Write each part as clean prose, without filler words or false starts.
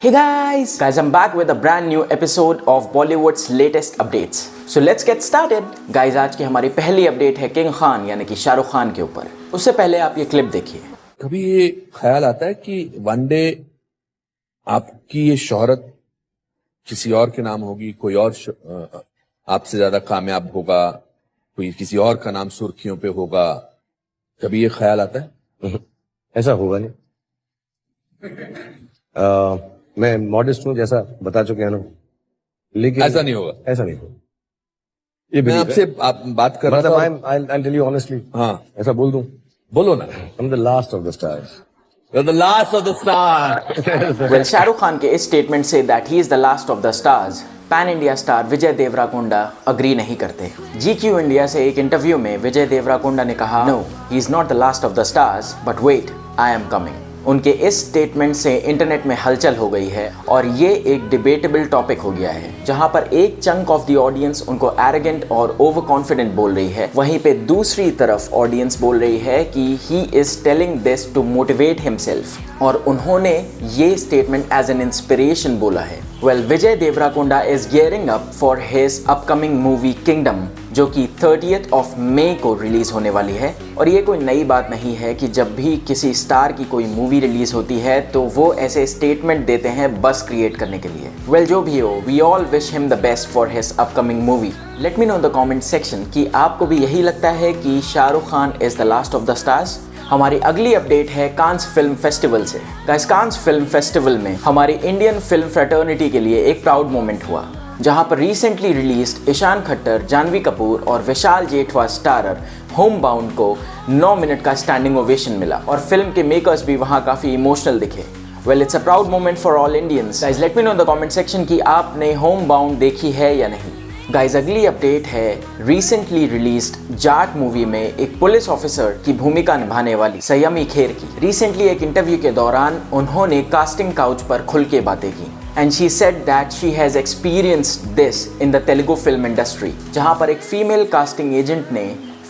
Hey guys, I'm back with a brand new episode of Bollywood's latest updates. So let's get started. Guys, आज की हमारी पहली update है king Khan यानी कि शाहरुख खान के ऊपर। उससे पहले आप ये क्लिप देखिए। कभी ये ख्याल आता है कि वन डे आपकी ये शोहरत किसी और के नाम होगी, कोई और आपसे ज्यादा कामयाब होगा, कोई किसी और का नाम सुर्खियों पे होगा, कभी ये ख्याल आता है? ऐसा होगा नहीं। मैं मॉडेस्ट हूँ जैसा बता चुके हैं ना, लेकिन ऐसा नहीं होगा। ऐसा नहीं होगा ये मैं आपसे आप बात कर रहा था। I'll tell you honestly, हाँ, ऐसा बोल दूं, बोलो ना। I'm the last of the stars. You're the last of the stars. Well, Shahrukh Khan के इस स्टेटमेंट से that he is the last of the stars, pan India star Vijay Devarakonda agree नहीं करते। GQ इंडिया से एक इंटरव्यू में विजय देवराकोंडा ने कहा, No, he is not the last of the stars, but wait, I am coming. उनके इस स्टेटमेंट से इंटरनेट में हलचल हो गई है और ये एक डिबेटेबल टॉपिक हो गया है, जहां पर एक चंक ऑफ द ऑडियंस उनको एरोगेंट और ओवर कॉन्फिडेंट बोल रही है, वहीं पे दूसरी तरफ ऑडियंस बोल रही है कि he is telling this to motivate himself, और उन्होंने ये स्टेटमेंट एज एन इंस्पिरेशन बोला है। Well, Vijay Deverakonda is gearing up for his upcoming movie Kingdom, जो कि 30th of May को रिलीज होने वाली है। और ये कोई नई बात नहीं है कि जब भी किसी स्टार की कोई मूवी रिलीज होती है तो वो ऐसे स्टेटमेंट देते हैं बस क्रिएट करने के लिए। वेल, जो भी हो, we all wish him the best for his upcoming movie. Let me know in the comment section कि आपको भी यही लगता है कि Shahrukh Khan is the last of the stars. हमारी अगली अपडेट है कांस फिल्म फेस्टिवल से। गाइस, कांस फिल्म फेस्टिवल में हमारी इंडियन फिल्म फ्रेटर्निटी के लिए एक प्राउड मोमेंट हुआ, जहां पर रिसेंटली रिलीज्ड ईशान खट्टर, जानवी कपूर और विशाल जेठवा स्टारर होम बाउंड को 9 मिनट का स्टैंडिंग ओवेशन मिला और फिल्म के मेकर्स भी वहां काफी इमोशनल दिखे। Well, it's a proud moment for all Indians. Guys, late me know in the comment section कि आपने होम बाउंड देखी है या नहीं। गाइस, अगली अपडेट है रिसेंटली रिलीज्ड जाट मूवी में एक पुलिस ऑफिसर की भूमिका निभाने वाली संयमी खेर की। रिसेंटली एक इंटरव्यू के दौरान उन्होंने कास्टिंग काउच पर खुल के बातें की and she said that she has experienced this in the Telugu film industry, जहां पर एक फीमेल कास्टिंग एजेंट ने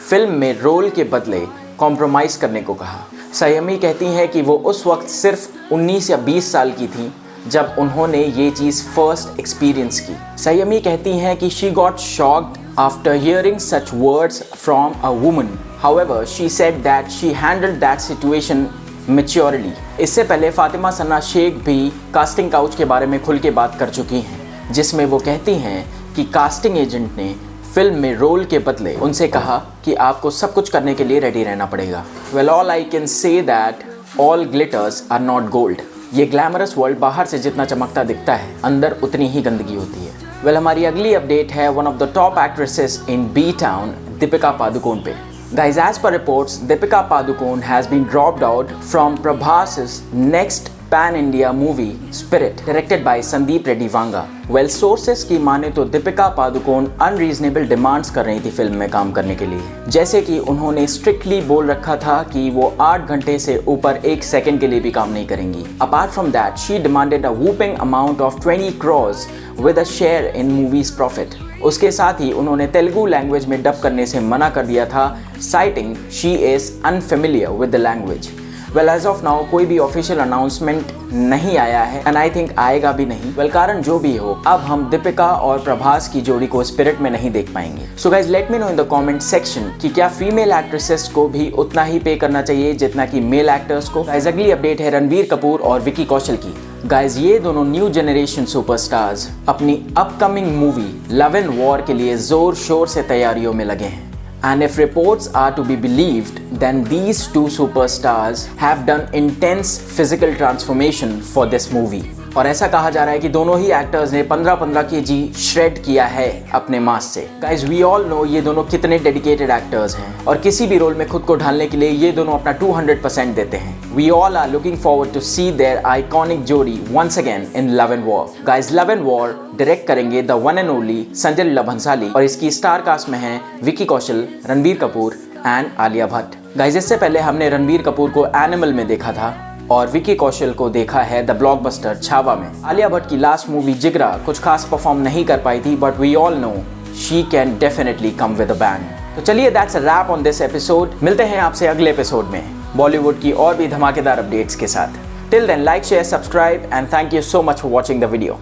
फिल्म में रोल के बदले कॉम्प्रोमाइज़ करने को कहा। संयमी कहती हैं कि वो उस वक्त सिर्फ 19 या 20 साल की थी जब उन्होंने ये चीज़ फर्स्ट एक्सपीरियंस की। संयमी कहती हैं कि she got shocked after hearing such words from a woman. However, she said that she handled that situation maturely. इससे पहले फातिमा सना शेख भी कास्टिंग काउच के बारे में खुल के बात कर चुकी हैं, जिसमें वो कहती हैं कि कास्टिंग एजेंट ने फिल्म में रोल के बदले उनसे कहा कि आपको सब कुछ करने के लिए रेडी रहना पड़ेगा। Well, all I can say that all glitters are not gold. ये ग्लैमरस वर्ल्ड बाहर से जितना चमकता दिखता है, अंदर उतनी ही गंदगी होती है। वेल, हमारी अगली अपडेट है one of the top actresses in B town, Deepika Padukone पे। Guys, as per reports, Deepika Padukone has been dropped out from Prabhas's next pan-India movie, Spirit, directed by Sandeep Reddy Vanga. Well, sources की माने तो Deepika Padukone unreasonable demands कर रही थी film में काम करने के लिए, जैसे कि उन्होंने स्ट्रिक्टली बोल रखा था कि वो 8 घंटे से ऊपर 1 सेकंड के लिए भी काम नहीं करेंगी। Apart from that, she demanded a whooping amount of 20 crores with a share in movies profit. उसके साथ ही उन्होंने तेलुगु लैंग्वेज में डब करने से मना कर दिया था, citing she is unfamiliar with the language. Well, as of now कोई भी ऑफिशियल अनाउंसमेंट नहीं आया है एंड आई थिंक आएगा भी नहीं। वेल, कारण जो भी हो, अब हम दीपिका और प्रभास की जोड़ी को स्पिरिट में नहीं देख पाएंगे। So guys, late me know in the comment section कि क्या फीमेल एक्ट्रेसेस को भी उतना ही पे करना चाहिए जितना कि मेल एक्टर्स को। गाइज, अगली अपडेट है रणबीर कपूर और विकी कौशल की। गाइज, ये दोनों न्यू जनरेशन सुपरस्टार्स अपनी upcoming movie love and war के लिए जोर शोर से तैयारियों में लगे हैं। And if reports are to be believed, then these two superstars have done intense physical transformation for this movie. और ऐसा कहा जा रहा है कि दोनों ही एक्टर्स ने 15-15 kg श्रेड किया है अपने मास से। गाइज, वी ऑल नो ये दोनों कितने डेडिकेटेड एक्टर्स हैं और किसी भी रोल में खुद को ढालने के लिए ये दोनों अपना 200% देते हैं। We all are looking forward to see their iconic जोड़ी once again in love and war. Guys, love and war direct करेंगे the one and only Sanjay Leela Bhansali और इसकी स्टार कास्ट में हैं विकी कौशल, रणबीर कपूर एंड आलिया भट्ट। गाइज, इससे पहले हमने रणबीर कपूर को एनिमल में देखा था और विकी कौशल को देखा है द ब्लॉकबस्टर छावा में। आलिया भट्ट की लास्ट मूवी जिगरा कुछ खास परफॉर्म नहीं कर पाई थी, but we all know she can definitely come with a band. तो चलिए, that's a wrap on this episode. मिलते हैं आपसे अगले एपिसोड में बॉलीवुड की और भी धमाकेदार अपडेट्स के साथ। Till then, like, share, subscribe, and thank you so much for watching the video.